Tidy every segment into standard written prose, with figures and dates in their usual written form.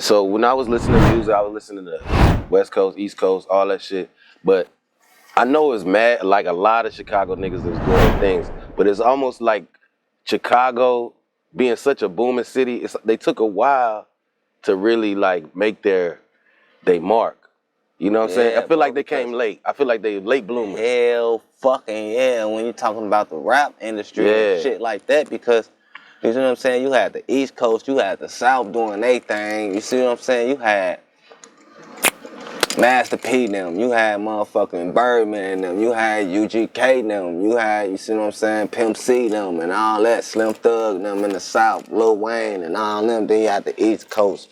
And so when I was listening to music, I was listening to West Coast, East Coast, all that shit. But I know it's mad, like a lot of Chicago niggas that's doing things, but it's almost like Chicago being such a booming city, they took a while to really like make their mark. You know what I'm saying? I feel like they came late. I feel like they late bloomers. Hell fucking yeah, when you're talking about the rap industry and shit like that, because you see what I'm saying? You had the East Coast, you had the South doing their thing. You see what I'm saying? You had Master P them, you had motherfucking Birdman them, you had UGK them, you had, you see what I'm saying, Pimp C them and all that, Slim Thug them in the South, Lil Wayne and all them. Then you had the East Coast,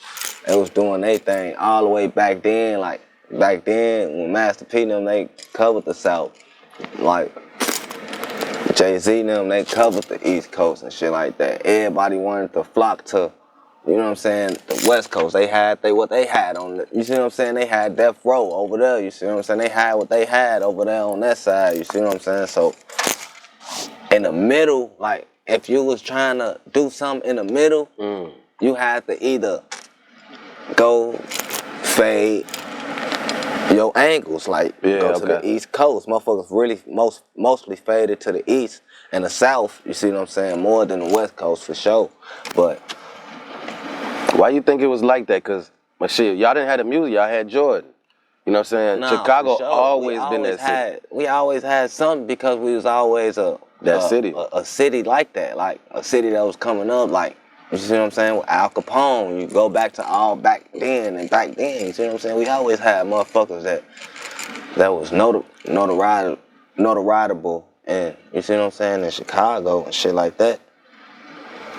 they was doing their thing all the way back then. Like back then when Master P them, they covered the South. Like Jay-Z them, they covered the East Coast and shit like that. Everybody wanted to flock to, you know what I'm saying, the West Coast. They had what they had on the, you see what I'm saying? They had Death Row over there, you see what I'm saying? They had what they had over there on that side, you see what I'm saying? So in the middle, like if you was trying to do something in the middle, you had to either go fade your angles, like go to the East Coast. Motherfuckers really mostly faded to the East and the South, you see what I'm saying, more than the West Coast for sure. But why you think it was like that? Cause my shit, y'all didn't have the music, y'all had Jordan. You know what I'm saying? Nah, Chicago for sure. always been that city. We always had something because we was always a city like that, like a city that was coming up, like, you see what I'm saying, with Al Capone. You go back to all back then, you see what I'm saying? We always had motherfuckers that was notarizable, and you see what I'm saying, in Chicago and shit like that.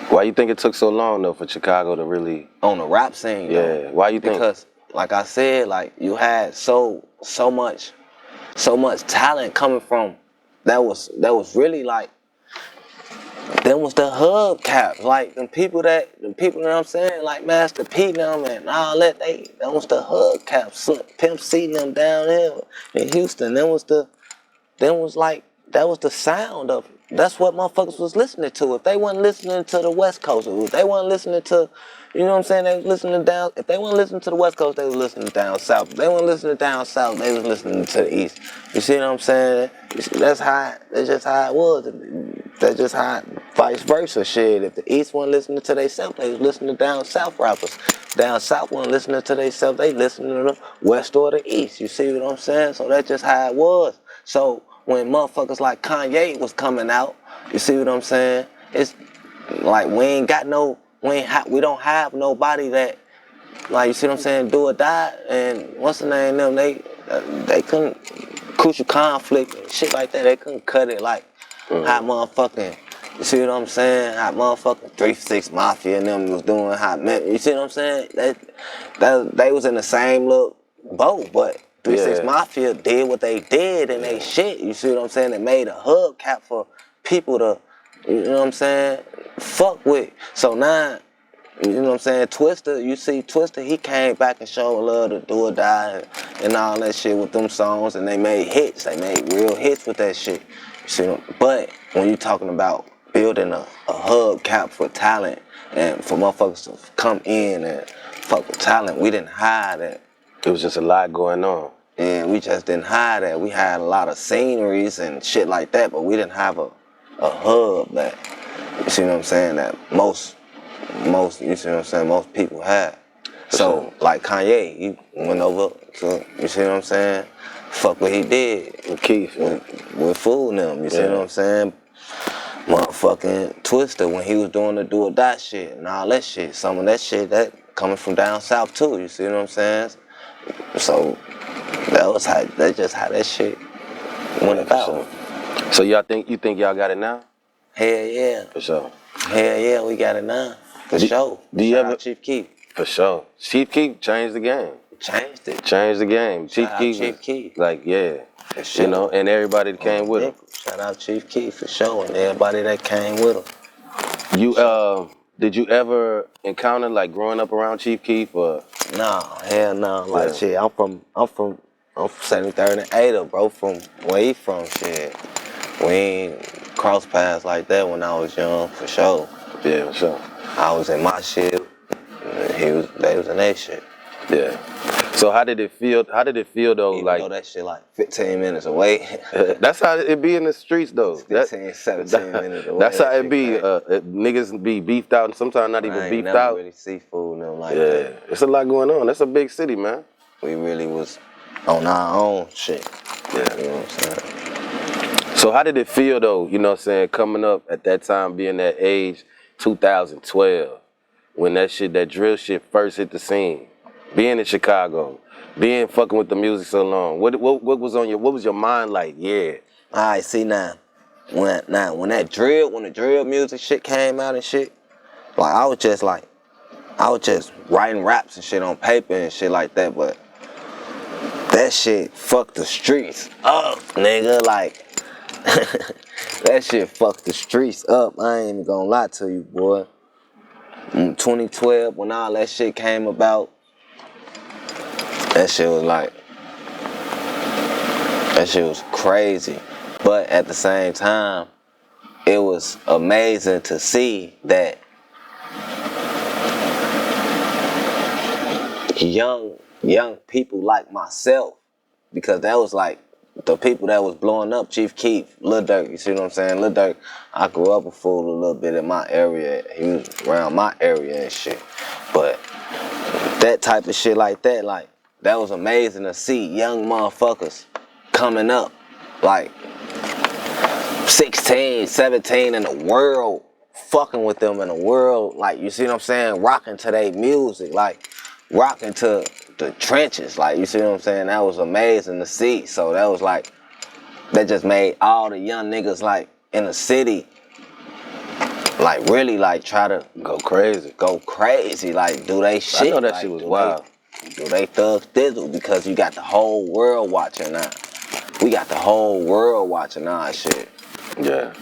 Why you think it took so long though for Chicago to really on the rap scene? Yeah, though? Why you think? Because like I said, like you had so much talent coming from that was really like, them was the hubcaps, like the people that I'm saying, like Master P them and all that, that was the hubcaps. Pimp C them down here in Houston, that was the sound of it. That's what motherfuckers was listening to. If they wasn't listening to the West Coast, if they wasn't listening to, you know what I'm saying, they was listening down, if they wasn't listening to the West Coast, they was listening down South. If they wasn't listening down South, they was listening to the East. You see what I'm saying? That's just how it was. That's just how, vice versa, shit. If the East wasn't listening to they South, they was listening to down South rappers. Down South wasn't listening to they South, they listening to the West or the East. You see what I'm saying? So that's just how it was. So when motherfuckers like Kanye was coming out, you see what I'm saying? It's like we don't have nobody that, like, you see what I'm saying, do or die. And what's the name of them? They couldn't, crucial conflict and shit like that. They couldn't cut it like how motherfucking, you see what I'm saying? How motherfucking 3-6 Mafia and them was doing, you see what I'm saying? They was in the same little boat, but 3-6 Mafia did what they did and they shit, you see what I'm saying? They made a hubcap for people to, you know what I'm saying, fuck with. So now, you know what I'm saying, Twista, you see Twista, he came back and showed love to Do or Die and all that shit with them songs, and they made hits. They made real hits with that shit. You see, but when you talking about building a hubcap for talent and for motherfuckers to come in and fuck with talent, we didn't hide that. It was just a lot going on. And we just didn't hide that. We had a lot of sceneries and shit like that, but we didn't have a hub that, you see what I'm saying, that most, you see what I'm saying, most people had. So, like Kanye, he went over to, you see what I'm saying, fuck what he did with Keef, with fooling them, you see what I'm saying? Motherfucking Twista, when he was doing the Do or Die shit and all that shit, some of that shit that coming from down south too, you see what I'm saying? So that's just how that shit went about. So you think y'all got it now? Hell yeah. For sure. Hell yeah, we got it now. For sure. Do you ever Chief Keef? For sure. Chief Keef changed the game. Changed it. Changed the game. Chief Keef. Like, yeah. For sure. You know, and everybody that came with him. Shout out Chief Keef for sure, and everybody that came with him. Did you ever encounter, like, growing up around Chief Keef or? No, hell no. Like, shit, I'm from 73rd and 8, bro. From where he from, shit. We ain't cross paths like that when I was young, for sure. Yeah, for sure. I was in my shit. they was in that shit. Yeah. So how did it feel? How did it feel though? Even like though that shit like 15 minutes away. that's how it be in the streets though. 15, 17 minutes away. That's how it be. Niggas be beefed out and sometimes not even I ain't beefed never out. really see food and them like that. It's a lot going on. That's a big city, man. We really was on our own shit. Yeah. You know what I'm saying? So how did it feel though, you know what I'm saying, coming up at that time, being that age, 2012, when that drill shit first hit the scene, being in Chicago, being fucking with the music so long, what was your mind like? Yeah. Alright, see now, when the drill music shit came out and shit, like I was just writing raps and shit on paper and shit like that, but that shit fucked the streets up, nigga, like, that shit fucked the streets up, I ain't even gonna lie to you, boy. In 2012, when all that shit came about, that shit was crazy. But at the same time, it was amazing to see that young people like myself, because that was like the people that was blowing up, Chief Keef, Lil Durk, you see what I'm saying? Lil Durk, I grew up a fool a little bit in my area. He was around my area and shit. But that type of shit like that, like, that was amazing to see young motherfuckers coming up, like 16, 17 in the world, fucking with them in the world, like, you see what I'm saying? Rocking to their music, like, rocking to the trenches, like, you see what I'm saying? That was amazing to see. So that was like, that just made all the young niggas, like, in the city, like, really, like, try to Go crazy, like, do they shit. I know that like, shit was wild. Do they thug thizzle, because you got the whole world watching now. We got the whole world watching our shit. Yeah.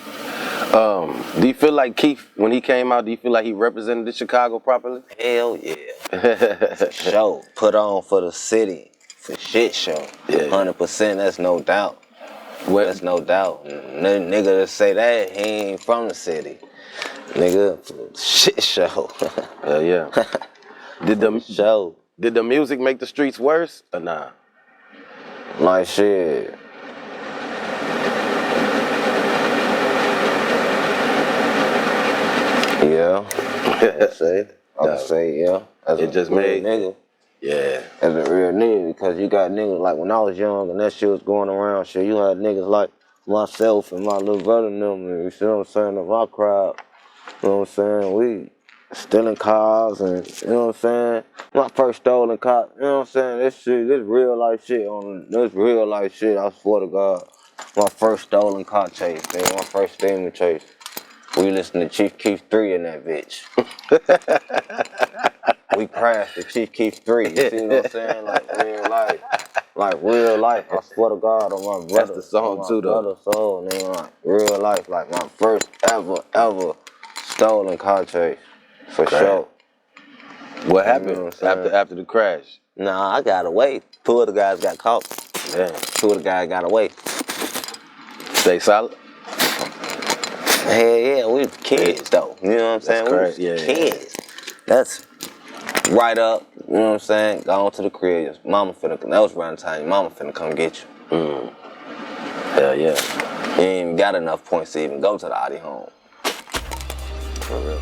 Do you feel like Keef, when he came out, do you feel like he represented the Chicago properly? Hell yeah. For sure. Put on for the city. For shit show. Yeah. 100%, that's no doubt. That's no doubt. Nigga that say that, he ain't from the city. Nigga, shit show. Hell yeah. Did the music make the streets worse or nah? Like shit. Yeah. I'd say yeah. It just made nigga. Yeah. As a real nigga, because you got niggas like when I was young and that shit was going around, shit, you had niggas like myself and my little brother and them, you see what I'm saying, of our crowd, you know what I'm saying, we stealing cars and, you know what I'm saying, my first stolen car, you know what I'm saying, this real life shit, I swear to God, my first stolen car chase, nigga, my first demon chase, we listened to Chief Keef 3 in that bitch. We crashed the Chief Keef 3, you see what I'm saying? Like real life. I swear to God on my brother. That's the song too, though. Brother soul, nigga, like real life, like my first ever stolen car chase, for sure. What happened after the crash? Nah, I got away. 2 of the guys got caught. Yeah. 2 of the guys got away. Stay solid. Hell yeah, we was kids though. You know what I'm saying? That's We was kids. That's right up, you know what I'm saying? Go on to the crib. Mama finna come. That was around the time your mama finna come get you. Hell yeah. You ain't even got enough points to even go to the Audi home. For real.